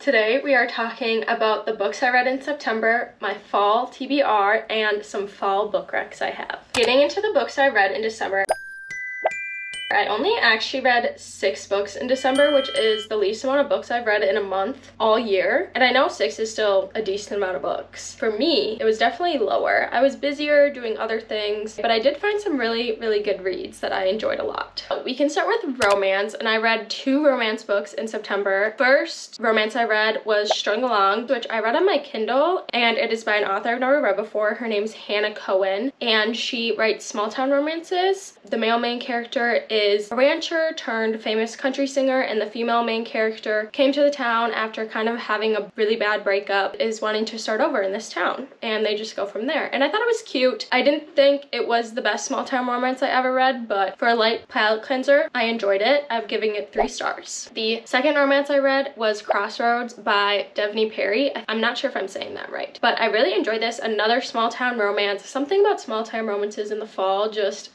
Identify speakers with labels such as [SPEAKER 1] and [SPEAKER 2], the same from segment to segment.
[SPEAKER 1] Today we are talking about the books I read in September, my fall TBR, and some fall book recs I have. Getting into the books I read in December, I only actually read 6 books in December, which is the least amount of books I've read in a month all year. And I know 6 is still a decent amount of books. For me, it was definitely lower. I was busier doing other things, but I did find some really good reads that I enjoyed a lot. We can start with romance, and I read 2 romance books in September. First romance I read was Strung Along, which I read on my Kindle, and it is by an author I've never read before. Her name's Hannah Cohen, and she writes small town romances. The male main character is a rancher turned famous country singer, and the female main character came to the town after kind of having a really bad breakup, is wanting to start over in this town, and they just go from there. And I thought it was cute. I didn't think it was the best small town romance I ever read, but for a light palate cleanser, I enjoyed it. I'm giving it 3 stars. The second romance I read was Crossroads by Devney Perry. I'm not sure if I'm saying that right, but I really enjoyed this. Another small town romance. Something about small town romances in the fall just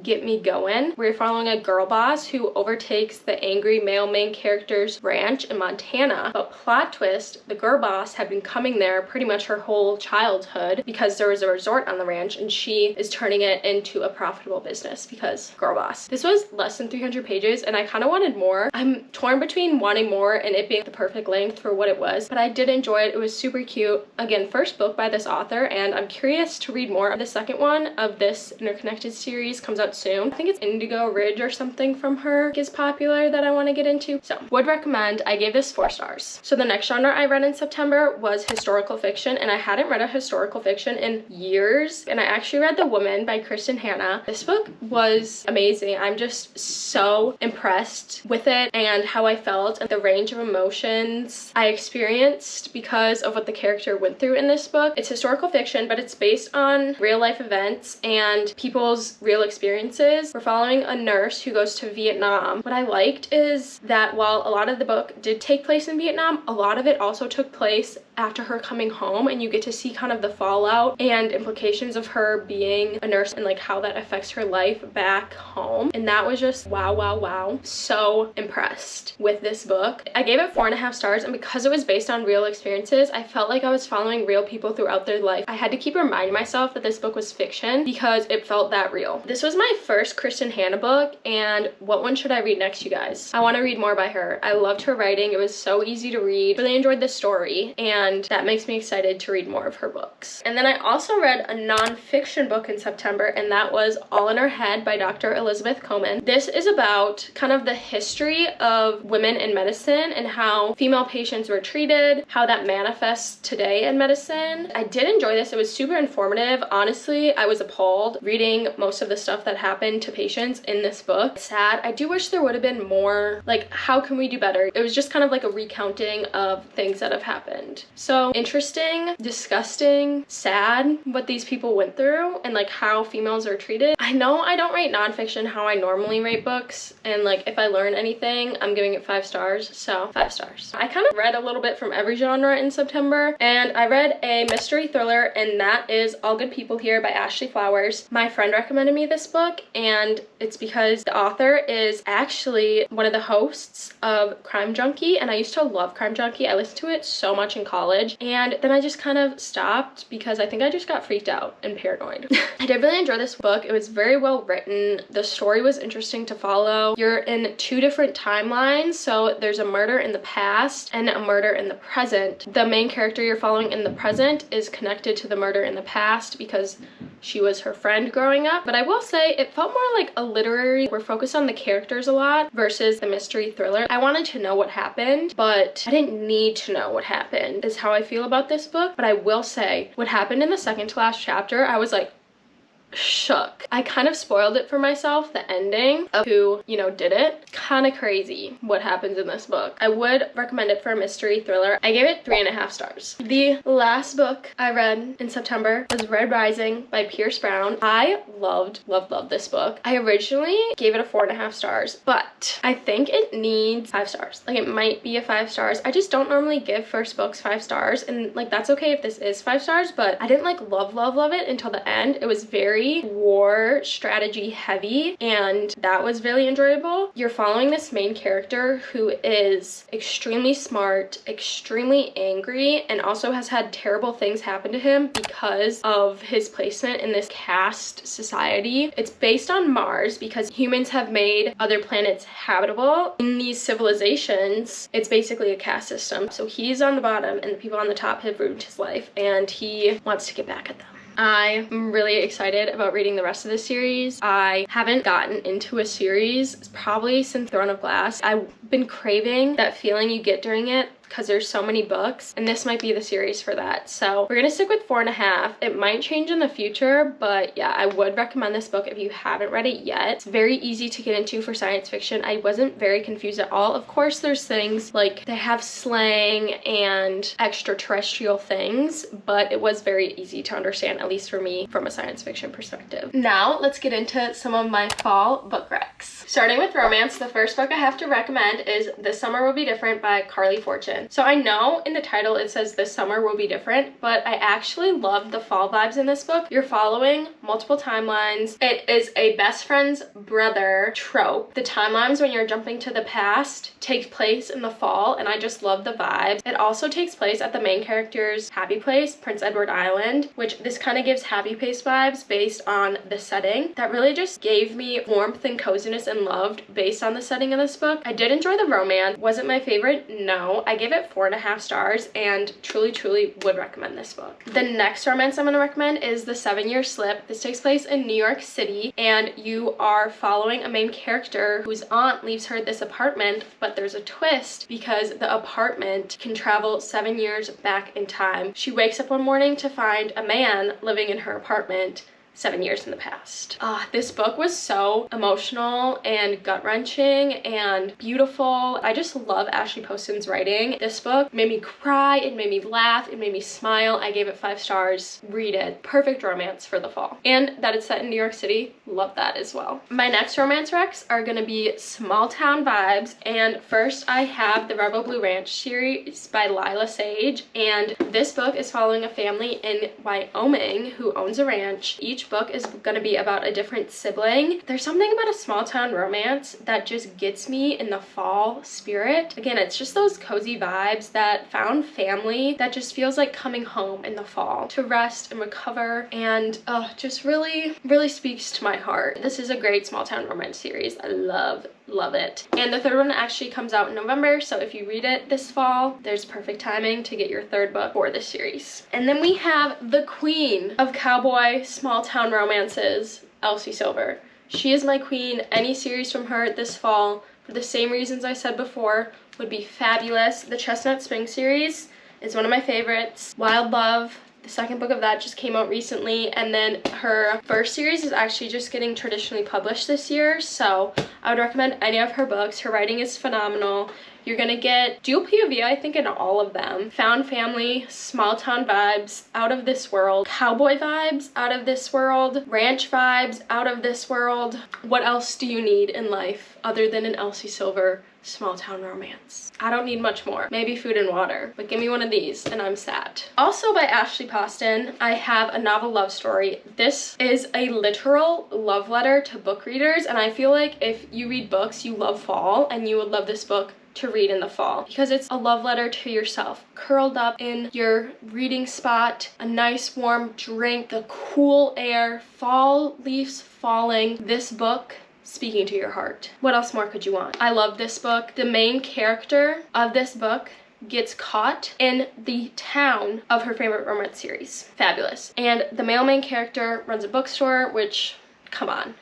[SPEAKER 1] get me going. We're following a girl boss who overtakes the angry male main character's ranch in Montana, but plot twist, the girl boss had been coming there pretty much her whole childhood because there was a resort on the ranch, and she is turning it into a profitable business because girl boss. This was less than 300 pages, and I kind of wanted more. I'm torn between wanting more and it being the perfect length for what it was, but I did enjoy it. It was super cute. Again, first book by this author, and I'm curious to read more. The second one of this interconnected series comes out soon. I think it's Indigo Ridge or something from her is popular that I want to get into. So would recommend. I gave this 4 stars. So the next genre I read in September was historical fiction, and I hadn't read a historical fiction in years, and I actually read The Woman by Kristen Hanna. This book was amazing. I'm just so impressed with it and how I felt and the range of emotions I experienced because of what the character went through in this book. It's historical fiction, but it's based on real life events and people's real experiences. We're following a nurse who goes to Vietnam. What I liked is that while a lot of the book did take place in Vietnam, a lot of it also took place after her coming home, and you get to see kind of the fallout and implications of her being a nurse and like how that affects her life back home. And that was just wow. So impressed with this book. I gave it 4.5 stars, and because it was based on real experiences, I felt like I was following real people throughout their life. I had to keep reminding myself that this book was fiction because it felt that real. This was my first Kristen Hanna book, and what one should I read next, you guys? I want to read more by her. I loved her writing. It was so easy to read. Really enjoyed the story, and that makes me excited to read more of her books. And then I also read a non-fiction book in September, and that was All in Her Head by Dr. Elizabeth Coleman. This is about kind of the history of women in medicine and how female patients were treated, how that manifests today in medicine. I did enjoy this. It was super informative. Honestly, I was appalled reading most of the stuff that happened to patients in this book. Sad. I do wish there would have been more, like, how can we do better? It was just kind of like a recounting of things that have happened. So interesting, disgusting, sad what these people went through and like how females are treated. I know I don't rate nonfiction how I normally rate books, and like if I learn anything, I'm giving it 5 stars, so 5 stars. I kind of read a little bit from every genre in September, and I read a mystery thriller, and that is All Good People Here by Ashley Flowers. My friend recommended me this book, and it's because the author is actually one of the hosts of Crime Junkie, and I used to love Crime Junkie. I listened to it so much in college, and then I just kind of stopped because I think I just got freaked out and paranoid. I did really enjoy this book. It was very well written. The story was interesting to follow. You're in 2 different timelines, so there's a murder in the past and a murder in the present. The main character you're following in the present is connected to the murder in the past because she was her friend growing up. But I will say it felt more like a literary. We're focused on the characters a lot versus the mystery thriller. I wanted to know what happened, but I didn't need to know what happened, is how I feel about this book. But I will say what happened in the second to last chapter, I was like shook. I kind of spoiled it for myself, the ending of who, you know, did it. Kind of crazy what happens in this book. I would recommend it for a mystery thriller. I gave it 3.5 stars. The last book I read in September was Red Rising by Pierce Brown. I loved this book. I originally gave it a 4.5 stars, but I think it needs 5 stars. Like, it might be a 5 stars. I just don't normally give first books 5 stars, and like that's okay if this is 5 stars, but I didn't like love it until the end. It was very very war strategy heavy, and that was really enjoyable. You're following this main character who is extremely smart, extremely angry, and also has had terrible things happen to him because of his placement in this caste society. It's based on Mars because humans have made other planets habitable. In these civilizations, it's basically a caste system. So he's on the bottom and the people on the top have ruined his life, and he wants to get back at them. I'm really excited about reading the rest of the series. I haven't gotten into a series probably since Throne of Glass. I've been craving that feeling you get during it because there's so many books, and this might be the series for that. So we're gonna stick with 4.5. It might change in the future, but yeah, I would recommend this book if you haven't read it yet. It's very easy to get into for science fiction. I wasn't very confused at all. Of course, there's things like they have slang and extraterrestrial things, but it was very easy to understand, at least for me, from a science fiction perspective. Now, let's get into some of my fall book recs. Starting with romance, the first book I have to recommend is This Summer Will Be Different by Carly Fortune. So I know in the title it says This Summer Will Be Different, but I actually love the fall vibes in this book. You're following multiple timelines. It is a best friend's brother trope. The timelines when you're jumping to the past take place in the fall, and I just love the vibes. It also takes place at the main character's happy place, Prince Edward Island, which this kind of gives happy place vibes based on the setting. That really just gave me warmth and coziness and loved based on the setting of this book. I did enjoy the romance. Was it my favorite? No. I gave it 4.5 stars and truly would recommend this book. The next romance I'm going to recommend is The 7-Year Slip. This takes place in New York City, and you are following a main character whose aunt leaves her this apartment, but there's a twist because the apartment can travel 7 years back in time. She wakes up one morning to find a man living in her apartment 7 years in the past. This book was so emotional and gut-wrenching and beautiful. I just love Ashley Poston's writing. This book made me cry, it made me laugh, it made me smile. I gave it 5 stars. Read it. Perfect romance for the fall. And that it's set in New York City, love that as well. My next romance recs are gonna be small town vibes, and first I have the Rebel Blue Ranch series by Lila Sage, and this book is following a family in Wyoming who owns a ranch. Each book is going to be about a different sibling. There's something about a small town romance that just gets me in the fall spirit. Again, it's just those cozy vibes, that found family that just feels like coming home in the fall to rest and recover, and just really speaks to my heart. This is a great small town romance series. I love it. And the third one actually comes out in November, so if you read it this fall, there's perfect timing to get your third book for this series. And then we have the queen of cowboy small town romances, Elsie Silver. She is my queen. Any series from her this fall, for the same reasons I said before, would be fabulous. The Chestnut Spring series is one of my favorites. Wild Love, the second book of that just came out recently, and then her first series is actually just getting traditionally published this year, so I would recommend any of her books. Her writing is phenomenal. You're gonna get dual POV, I think, in all of them. Found family, small town vibes, out of this world. Cowboy vibes, out of this world. Ranch vibes, out of this world. What else do you need in life other than an Elsie Silver small town romance? I don't need much more. Maybe food and water, but give me one of these and I'm sat. Also by Ashley Poston, I have a novel love story. This is a literal love letter to book readers, and I feel like if you read books, you love fall, and you would love this book to read in the fall because it's a love letter to yourself, curled up in your reading spot, a nice warm drink, the cool air, fall leaves falling. This book speaking to your heart. What else more could you want? I love this book. The main character of this book gets caught in the town of her favorite romance series. Fabulous. And the male main character runs a bookstore, which, come on.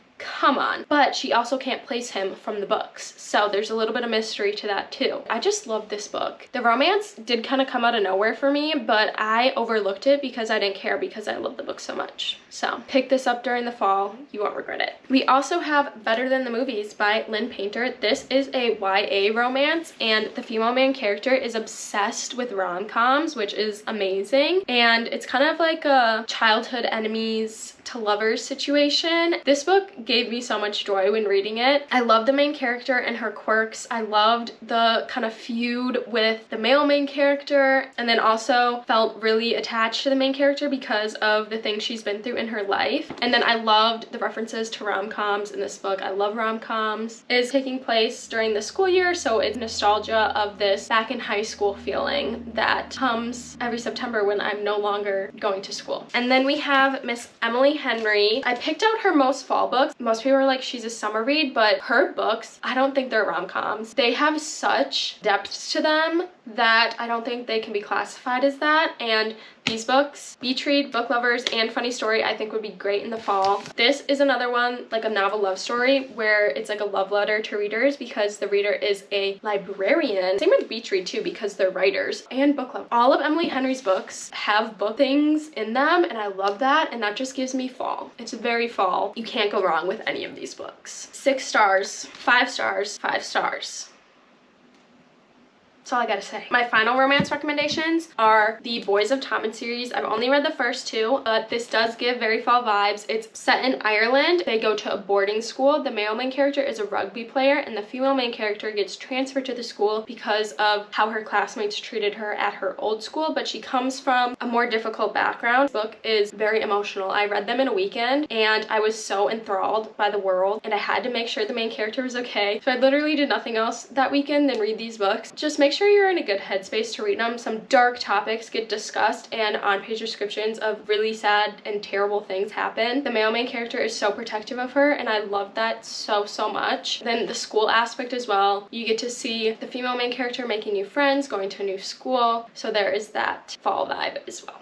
[SPEAKER 1] But she also can't place him from the books, so there's a little bit of mystery to that too. I just love this book. The romance did kind of come out of nowhere for me, but I overlooked it because I didn't care because I love the book so much. So pick this up during the fall, you won't regret it. We also have Better Than the Movies by Lynn Painter. This is a YA romance, and the female main character is obsessed with rom-coms, which is amazing, and it's kind of like a childhood enemies to lovers situation. This book gave me so much joy when reading it. I love the main character and her quirks. I loved the kind of feud with the male main character, and then also felt really attached to the main character because of the things she's been through in her life. And then I loved the references to rom-coms in this book. I love rom-coms. It is taking place during the school year, so it's nostalgia of this back in high school feeling that comes every September when I'm no longer going to school. And then we have Miss Emily Henry. I picked out her most fall books. Most people are like, she's a summer read, but her books, I don't think they're rom-coms. They have such depth to them that I don't think they can be classified as that. And these books, beach read, book lovers, and funny story, I think would be great in the fall. This is another one, like a novel love story, where it's like a love letter to readers because the reader is a librarian. Same with beach read too, because they're writers and book lovers. All of Emily Henry's books have book things in them, and I love that, and that just gives me fall. It's very fall. You can't go wrong with any of these books. 6 stars, 5 stars, 5 stars. That's all I gotta say. My final romance recommendations are the Boys of Tommen series. I've only read the first 2, but this does give very fall vibes. It's set in Ireland. They go to a boarding school. The male main character is a rugby player, and the female main character gets transferred to the school because of how her classmates treated her at her old school, but she comes from a more difficult background. This book is very emotional. I read them in a weekend, and I was so enthralled by the world, and I had to make sure the main character was okay. So I literally did nothing else that weekend than read these books. Just make sure you're in a good headspace to read them. Some dark topics get discussed, and on-page descriptions of really sad and terrible things happen. The male main character is so protective of her, and I love that so much. Then the school aspect as well. You get to see the female main character making new friends, going to a new school, so there is that fall vibe as well.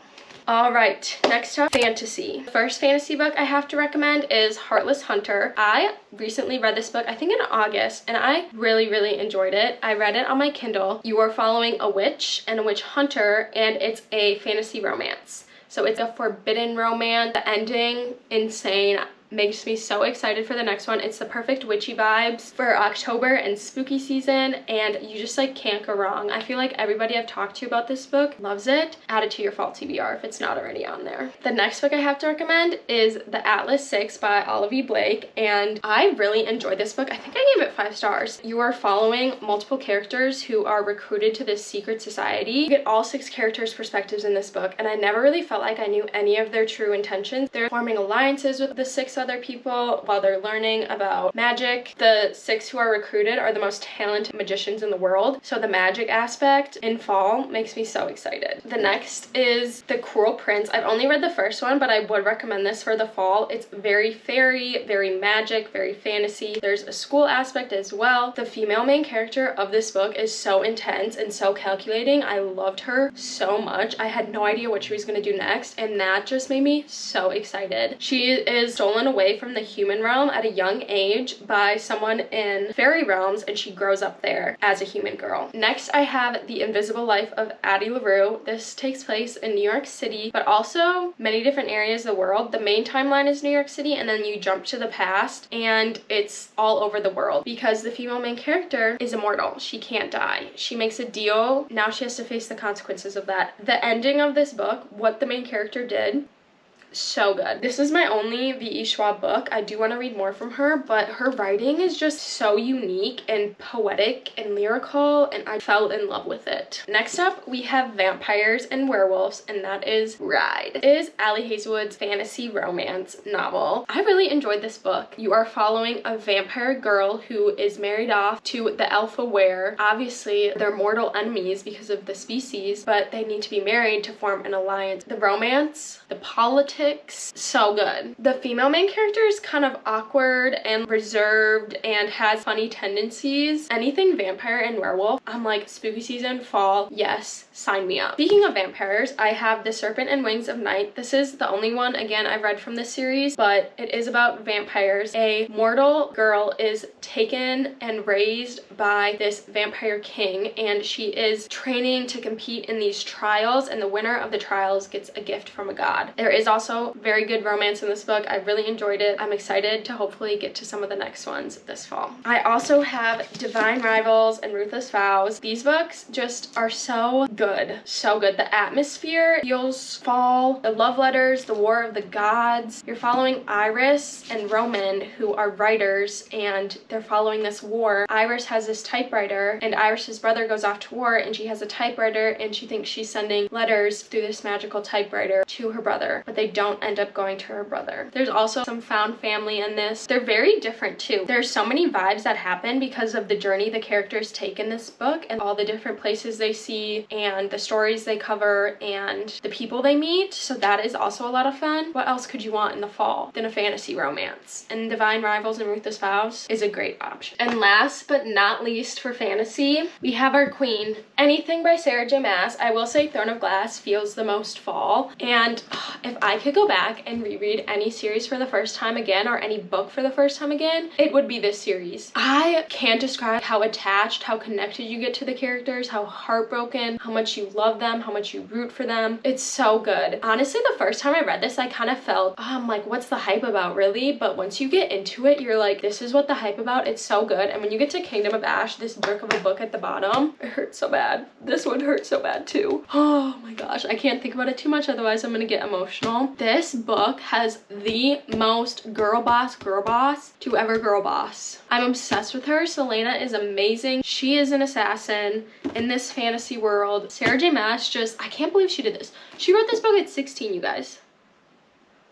[SPEAKER 1] All right, next up, fantasy. The first fantasy book I have to recommend is Heartless Hunter. I recently read this book, I think in August, and I really enjoyed it. I read it on my Kindle. You are following a witch and a witch hunter, and it's a fantasy romance. So it's a forbidden romance. The ending, insane. Makes me so excited for the next one. It's the perfect witchy vibes for October and spooky season, and you just like can't go wrong. I feel like everybody I've talked to about this book loves it. Add it to your fall TBR if it's not already on there. The next book I have to recommend is The Atlas 6 by Olive E. Blake, and I really enjoyed this book. I think I gave it 5 stars. You are following multiple characters who are recruited to this secret society. You get all 6 characters' perspectives in this book, and I never really felt like I knew any of their true intentions. They're forming alliances with the 6 other people while they're learning about magic. The 6 who are recruited are the most talented magicians in the world, so the magic aspect in fall makes me so excited. The next is The Cruel Prince. I've only read the first one, but I would recommend this for the fall. It's very fairy, very magic, very fantasy. There's a school aspect as well. The female main character of this book is so intense and so calculating. I loved her so much. I had no idea what she was going to do next, and that just made me so excited. She is stolen away from the human realm at a young age by someone in fairy realms, and she grows up there as a human girl. Next, I have The Invisible Life of Addie LaRue. This takes place in New York City, but also many different areas of the world. The main timeline is New York City, and then you jump to the past, and it's all over the world because the female main character is immortal. She can't die. She makes a deal. Now she has to face the consequences of that. The ending of this book, what the main character did, so good. This is my only V.E. Schwab book. I do want to read more from her, but her writing is just so unique and poetic and lyrical, and I fell in love with it. Next up, we have Vampires and Werewolves, and that is Ride. It is Allie Hazelwood's fantasy romance novel. I really enjoyed this book. You are following a vampire girl who is married off to the alpha were. Obviously, they're mortal enemies because of the species, but they need to be married to form an alliance. The romance, the politics, so good. The female main character is kind of awkward and reserved and has funny tendencies. Anything vampire and werewolf, I'm like, spooky season, fall, yes, sign me up. Speaking of vampires, I have The Serpent and Wings of Night. This is the only one, again, I've read from this series, but it is about vampires. A mortal girl is taken and raised by this vampire king, and she is training to compete in these trials, and the winner of the trials gets a gift from a god. There is also also very good romance in this book. I really enjoyed it. I'm excited to hopefully get to some of the next ones this fall. I also have Divine Rivals and Ruthless Vows. These books just are so good. So good. The atmosphere feels fall. The love letters, the War of the Gods. You're following Iris and Roman, who are writers, and they're following this war. Iris has this typewriter, and Iris's brother goes off to war, and she has a typewriter, and she thinks she's sending letters through this magical typewriter to her brother, but they don't end up going to her brother. There's also some found family in this. They're very different too. There's so many vibes that happen because of the journey the characters take in this book and all the different places they see and the stories they cover and the people they meet. So that is also a lot of fun. What else could you want in the fall than a fantasy romance? And Divine Rivals and Ruthless Vows is a great option. And last but not least for fantasy, we have our queen. Anything by Sarah J. Maas. I will say Throne of Glass feels the most fall, and if I could go back and reread any series for the first time again or any book for the first time again, it would be this series. I can't describe how attached, how connected you get to the characters, how heartbroken, how much you love them, how much you root for them. It's so good. Honestly, the first time I read this, I kind of felt, I'm like, what's the hype about, really? But once you get into it, you're like, this is what the hype about. It's so good. And when you get to Kingdom of Ash, this brick of a book at the bottom, it hurts so bad. This one hurts so bad too. Oh my gosh, I can't think about it too much, otherwise I'm gonna get emotional. This book has the most girl boss to ever girl boss. I'm obsessed with her. Selena is amazing. She is an assassin in this fantasy world. Sarah J. Maas just, I can't believe she did this. She wrote this book at 16, you guys.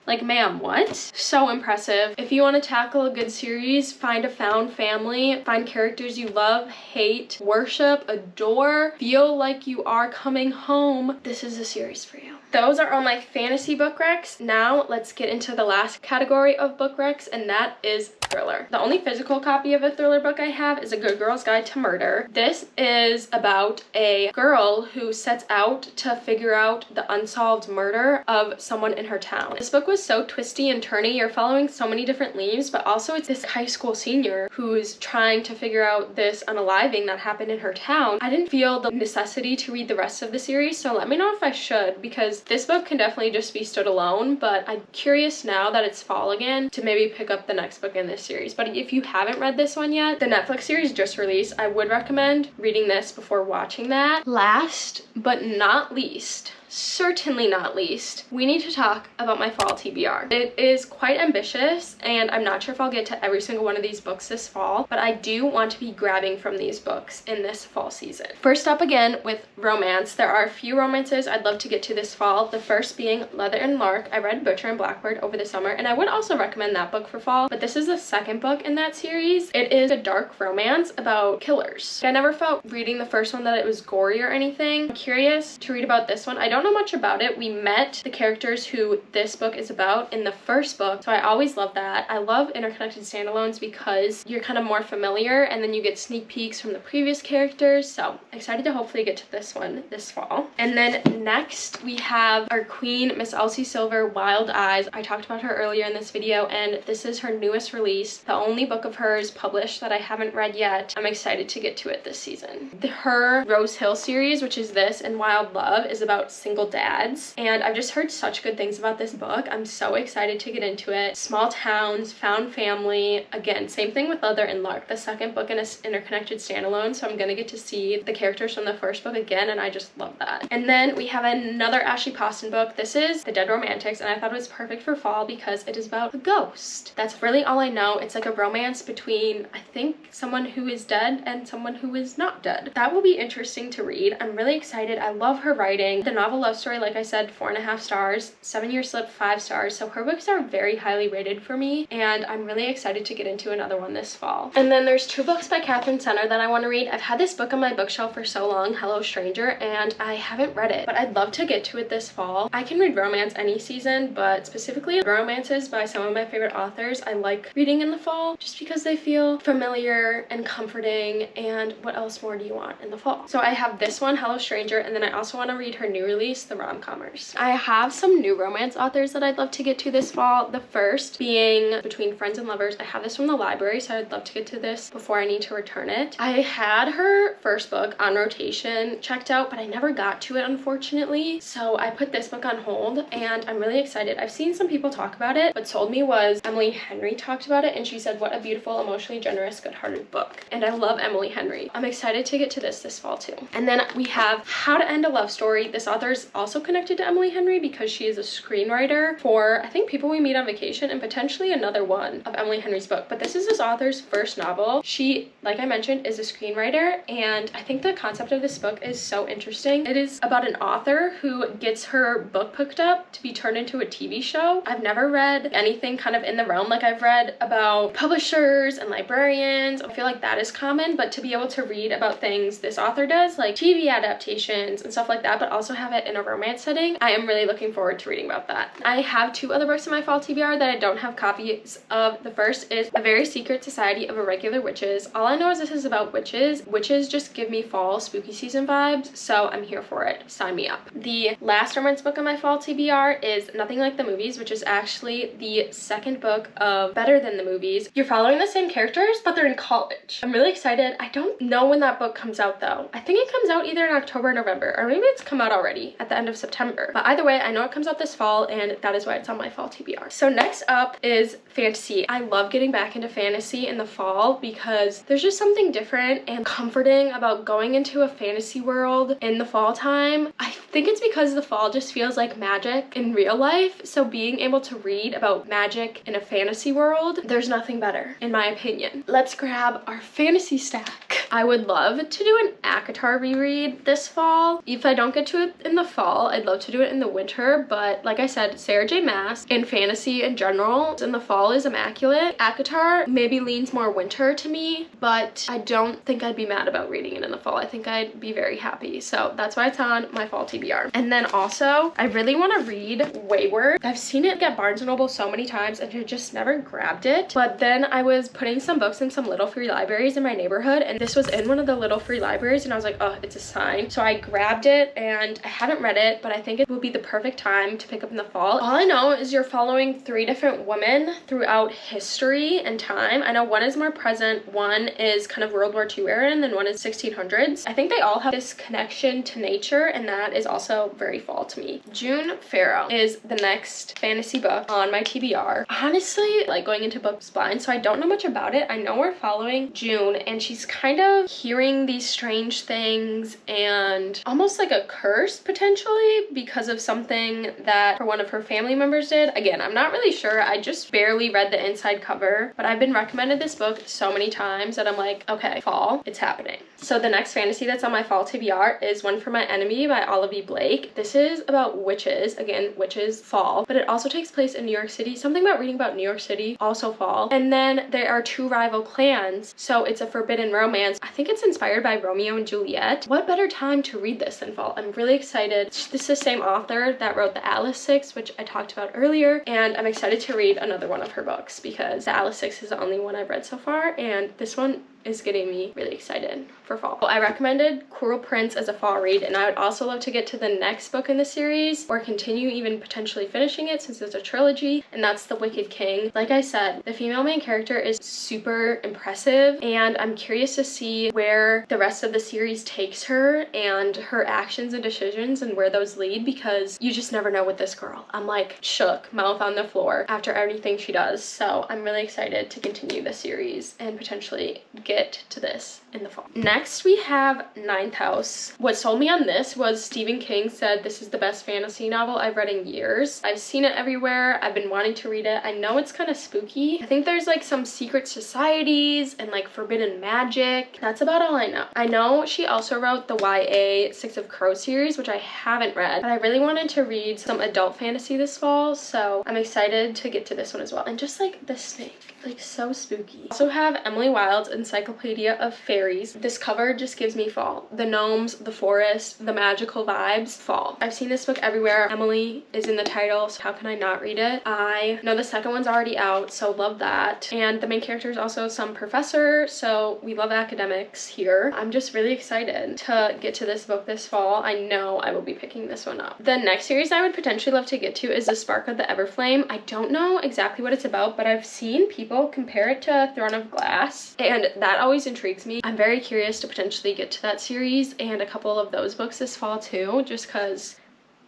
[SPEAKER 1] Like, ma'am, what? So impressive. If you want to tackle a good series, find a found family, find characters you love, hate, worship, adore, feel like you are coming home, this is a series for you. Those are all my fantasy book recs. Now let's get into the last category of book recs, and that is thriller. The only physical copy of a thriller book I have is A Good Girl's Guide to Murder. This is about a girl who sets out to figure out the unsolved murder of someone in her town. This book was so twisty and turny. You're following so many different leads, but also it's this high school senior who's trying to figure out this unaliving that happened in her town. I didn't feel the necessity to read the rest of the series, so let me know if I should, because this book can definitely just be stood alone, but I'm curious now that it's fall again to maybe pick up the next book in this series. But if you haven't read this one yet, the Netflix series just released. I would recommend reading this before watching that. Last but not least, certainly not least, we need to talk about my fall TBR. It is quite ambitious, and I'm not sure if I'll get to every single one of these books this fall, but I do want to be grabbing from these books in this fall season. First up again with romance. There are a few romances I'd love to get to this fall. The first being Leather and Lark. I read Butcher and Blackbird over the summer, and I would also recommend that book for fall, but this is the second book in that series. It is a dark romance about killers. I never felt reading the first one that it was gory or anything. I'm curious to read about this one. I don't know much about it. We met the characters who this book is about in the first book, so I always love that. I love interconnected standalones because you're kind of more familiar and then you get sneak peeks from the previous characters, so excited to hopefully get to this one this fall. And then next we have our queen, Miss Elsie Silver, Wild Eyes. I talked about her earlier in this video, and this is her newest release, the only book of hers published that I haven't read yet. I'm excited to get to it this season. Her Rose Hill series, which is this, and Wild Love, is about single dads, and I've just heard such good things about this book. I'm so excited to get into it. Small towns, found family. Again, same thing with Leather and Lark, the second book in an interconnected standalone, so I'm gonna get to see the characters from the first book again, and I just love that. And then we have another Ashley Poston book. This is The Dead Romantics, and I thought it was perfect for fall because it is about a ghost. That's really all I know. It's like a romance between, I think, someone who is dead and someone who is not dead. That will be interesting to read. I'm really excited. I love her writing. The novel love story, like I said, 4.5 stars. 7 Year Slip, 5 stars. So her books are very highly rated for me, and I'm really excited to get into another one this fall. And then there's 2 books by Catherine Center that I want to read. I've had this book on my bookshelf for so long, Hello Stranger, and I haven't read it, but I'd love to get to it this fall. I can read romance any season, but specifically romances by some of my favorite authors I like reading in the fall just because they feel familiar and comforting, and what else more do you want in the fall? So I have this one, Hello Stranger, and then I also want to read her new release, least the rom-commers. I have some new romance authors that I'd love to get to this fall. The first being Between Friends and Lovers. I have this from the library, so I'd love to get to this before I need to return it. I had her first book on rotation checked out, but I never got to it, unfortunately. So I put this book on hold, and I'm really excited. I've seen some people talk about it. What told me was Emily Henry talked about it, and she said, what a beautiful, emotionally generous, good-hearted book. And I love Emily Henry. I'm excited to get to this fall too. And then we have How to End a Love Story. This author is also connected to Emily Henry because she is a screenwriter for, I think, People We Meet on Vacation and potentially another one of Emily Henry's book. But this is this author's first novel. She, like I mentioned, is a screenwriter, and I think the concept of this book is so interesting. It is about an author who gets her book picked up to be turned into a TV show. I've never read anything kind of in the realm. Like, I've read about publishers and librarians. I feel like that is common, but to be able to read about things this author does, like TV adaptations and stuff like that, but also have it in a romance setting, I am really looking forward to reading about that. I have 2 other books in my fall TBR that I don't have copies of. The first is A Very Secret Society of Irregular Witches. All I know is this is about witches. Witches just give me fall spooky season vibes, so I'm here for it. Sign me up. The last romance book in my fall TBR is Nothing Like the Movies, which is actually the second book of Better Than the Movies. You're following the same characters, but they're in college. I'm really excited. I don't know when that book comes out though. I think it comes out either in October or November, or maybe it's come out already at the end of September. But either way, I know it comes out this fall, and that is why it's on my fall TBR. So next up is fantasy. I love getting back into fantasy in the fall because there's just something different and comforting about going into a fantasy world in the fall time. I think it's because the fall just feels like magic in real life. So being able to read about magic in a fantasy world, there's nothing better, in my opinion. Let's grab our fantasy stack. I would love to do an ACOTAR reread this fall. If I don't get to it in the fall, I'd love to do it in the winter, but like I said, Sarah J Maas and fantasy in general in the fall is immaculate. ACOTAR maybe leans more winter to me, but I don't think I'd be mad about reading it in the fall. I think I'd be very happy. So that's why it's on my fall TBR. And then also, I really want to read Wayward. I've seen it at Barnes & Noble so many times and I just never grabbed it. But then I was putting some books in some little free libraries in my neighborhood, and this was in one of the little free libraries, and I was like, oh, it's a sign. So I grabbed it, and I haven't read it, but I think it will be the perfect time to pick up in the fall. All I know is you're following 3 different women throughout history and time. I know one is more present, one is kind of World War II era, and then one is 1600s. I think they all have this connection to nature, and that is also very fall to me. June Farrow is the next fantasy book on my TBR. Honestly, like going into books blind, so I don't know much about it. I know we're following June, and she's kind of hearing these strange things and almost like a curse potentially because of something that one of her family members did. Again, I'm not really sure. I just barely read the inside cover, but I've been recommended this book so many times that I'm like, okay, fall, it's happening. So the next fantasy that's on my fall TBR is One for My Enemy by Olivia Blake. This is about witches. Again, witches, fall, but it also takes place in New York City. Something about reading about New York City, also fall. And then there are 2 rival clans, so it's a forbidden romance. I think it's inspired by Romeo and Juliet. What better time to read this than fall? I'm really excited. This is the same author that wrote the Alice Six, which I talked about earlier, and I'm excited to read another one of her books because the Alice Six is the only one I've read so far, and this one is getting me really excited for fall. I recommended Coral Prince as a fall read, and I would also love to get to the next book in the series or continue even potentially finishing it since it's a trilogy, and that's The Wicked King. Like I said, the female main character is super impressive, and I'm curious to see where the rest of the series takes her and her actions and decisions and where those lead, because you just never know with this girl. I'm like shook, mouth on the floor after everything she does. So I'm really excited to continue the series and potentially get to this in the fall. Next we have Ninth House. What sold me on this was Stephen King said this is the best fantasy novel I've read in years. I've seen it everywhere. I've been wanting to read it. I know it's kind of spooky. I think there's like some secret societies and like forbidden magic. That's about all I know. I know she also wrote the YA Six of Crows series, which I haven't read, but I really wanted to read some adult fantasy this fall, so I'm excited to get to this one as well. And just like the snake. like so spooky. Also have Emily Wilde's Encyclopedia of Fairies. This cover just gives me fall. The gnomes, the forest, the magical vibes, fall. I've seen this book everywhere. Emily is in the title, so how can I not read it? I know the second one's already out, so love that. And the main character is also some professor, so we love academics here. I'm just really excited to get to this book this fall. I know I will be picking this one up. The next series I would potentially love to get to is The Spark of the Everflame. I don't know exactly what it's about, but I've seen people compare it to Throne of Glass, and that always intrigues me. I'm very curious to potentially get to that series and a couple of those books this fall too, just because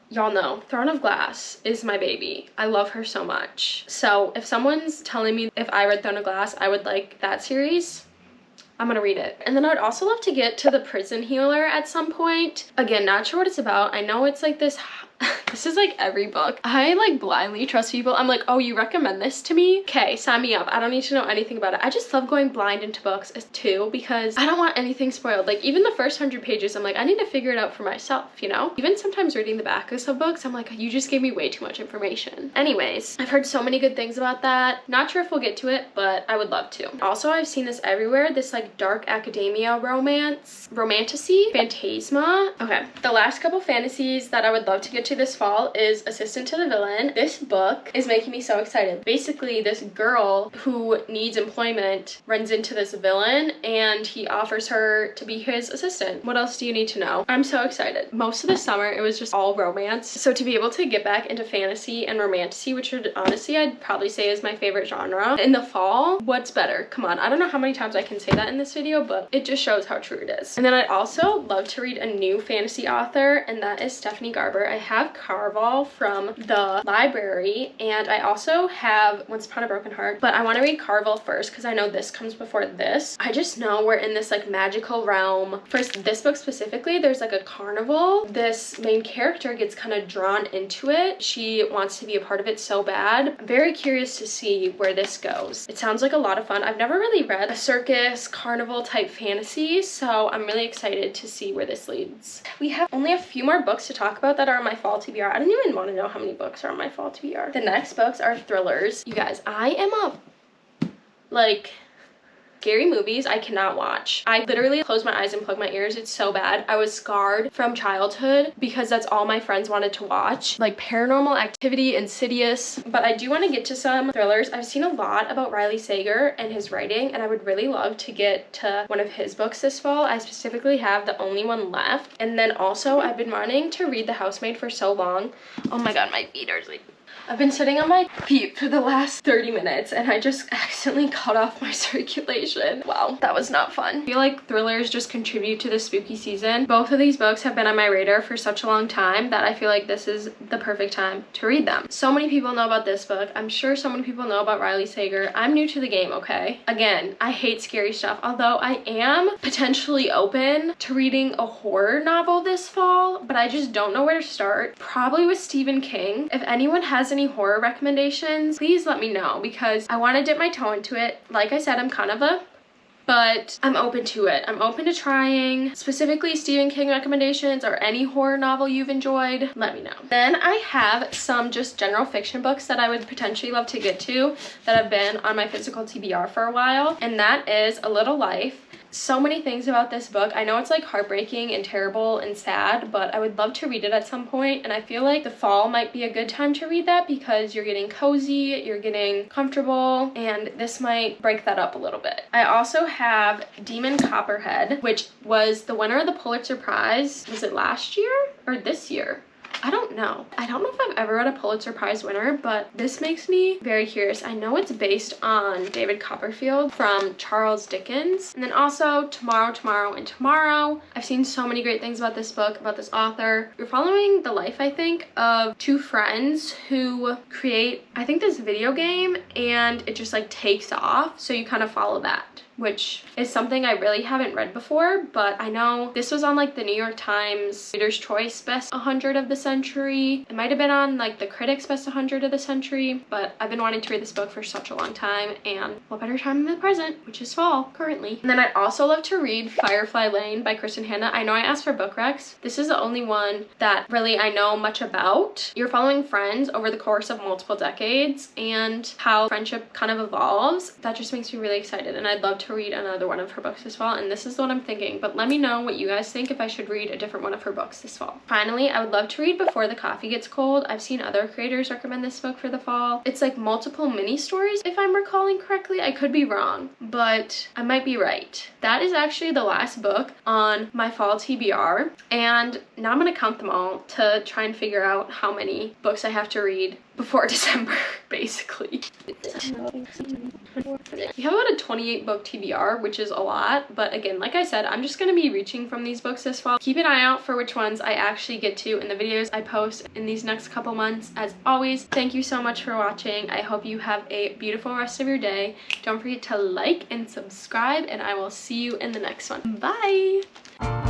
[SPEAKER 1] y'all know Throne of Glass is my baby. I love her so much. So if someone's telling me if I read Throne of Glass I would like that series, I'm gonna read it. And then I would also love to get to The Prison Healer at some point. Again, not sure what it's about. I know it's like this this is like every book. I like blindly trust people. I'm like, oh, you recommend this to me? Okay, sign me up. I don't need to know anything about it. I just love going blind into books too, because I don't want anything spoiled. Like even the first 100 pages, I'm like, I need to figure it out for myself, you know? Even sometimes reading the back of some books, I'm like, you just gave me way too much information. Anyways, I've heard so many good things about that. Not sure if we'll get to it, but I would love to. Also, I've seen this everywhere. This like dark academia romance, romantasy, phantasma. Okay, the last couple fantasies that I would love to get to this fall is Assistant to the Villain. This book is making me so excited. Basically, this girl who needs employment runs into this villain and he offers her to be his assistant. What else do you need to know? I'm so excited. Most of the summer, it was just all romance. So to be able to get back into fantasy and romantasy, which would honestly, I'd probably say is my favorite genre, in the fall, what's better? Come on, I don't know how many times I can say that in this video, but it just shows how true it is. And then I'd also love to read a new fantasy author, and that is Stephanie Garber. I have Carval from the library, and I also have Once Upon a Broken Heart, but I want to read Carval first because I know this comes before this. I just know we're in this like magical realm. For this book specifically, there's like a carnival. This main character gets kind of drawn into it. She wants to be a part of it so bad. I'm very curious to see where this goes. It sounds like a lot of fun. I've never really read a circus carnival type fantasy, so I'm really excited to see where this leads. We have only a few more books to talk about that are on my fall TBR. I don't even want to know how many books are on my fall TBR. The next books are thrillers. You guys, I am a like scary movies I cannot watch. I literally close my eyes and plug my ears. It's so bad. I was scarred from childhood because that's all my friends wanted to watch, like Paranormal Activity, Insidious. But I do want to get to some thrillers. I've seen a lot about Riley Sager and his writing, and I would really love to get to one of his books this fall. I specifically have the only one left. And then also I've been wanting to read The Housemaid for so long. Oh my god, my feet are like, I've been sitting on my feet for the last 30 minutes and I just accidentally cut off my circulation. Wow, that was not fun. I feel like thrillers just contribute to the spooky season. Both of these books have been on my radar for such a long time that I feel like this is the perfect time to read them. So many people know about this book. I'm sure so many people know about Riley Sager. I'm new to the game, okay? Again, I hate scary stuff, although I am potentially open to reading a horror novel this fall, but I just don't know where to start. Probably with Stephen King. If anyone has any horror recommendations, please let me know because I want to dip my toe into it. Like I said, I'm kind of but I'm open to it. I'm open to trying. Specifically Stephen King recommendations or any horror novel you've enjoyed, let me know. Then I have some just general fiction books that I would potentially love to get to that have been on my physical TBR for a while, and that is A Little Life. So many things about this book. I know it's like heartbreaking and terrible and sad, but I would love to read it at some point, and I feel like the fall might be a good time to read that because you're getting cozy, you're getting comfortable, and this might break that up a little bit. I also have Demon Copperhead, which was the winner of the Pulitzer Prize. Was it last year or this year? I don't know. I don't know if I've ever read a Pulitzer Prize winner, but this makes me very curious. I know it's based on David Copperfield from Charles Dickens. And then also Tomorrow, Tomorrow, and Tomorrow. I've seen so many great things about this book, about this author. You're following the life, I think, of two friends who create, I think, this video game, and it just like takes off. So you kind of follow that. which is something I really haven't read before, but I know this was on like the New York Times Reader's Choice Best 100 of the Century. It might have been on like the Critics Best 100 of the Century, but I've been wanting to read this book for such a long time, and what better time than the present, which is fall currently. And then I also love to read Firefly Lane by Kristen Hanna. I know I asked for book recs. This is the only one that really I know much about. You're following friends over the course of multiple decades and how friendship kind of evolves. That just makes me really excited, and I'd love to read another one of her books this fall, and this is the one I'm thinking, but let me know what you guys think if I should read a different one of her books this fall. Finally, I would love to read Before the Coffee Gets Cold. I've seen other creators recommend this book for the fall. It's like multiple mini stories, if I'm recalling correctly. I could be wrong, but I might be right. That is actually the last book on my fall TBR, and now I'm gonna count them all to try and figure out how many books I have to read before December, basically. We have about a 28 book TBR, which is a lot, but again, like I said, I'm just gonna be reaching from these books this fall. Keep an eye out for which ones I actually get to in the videos I post in these next couple months. As always, thank you so much for watching. I hope you have a beautiful rest of your day. Don't forget to like and subscribe, and I will see you in the next one. Bye!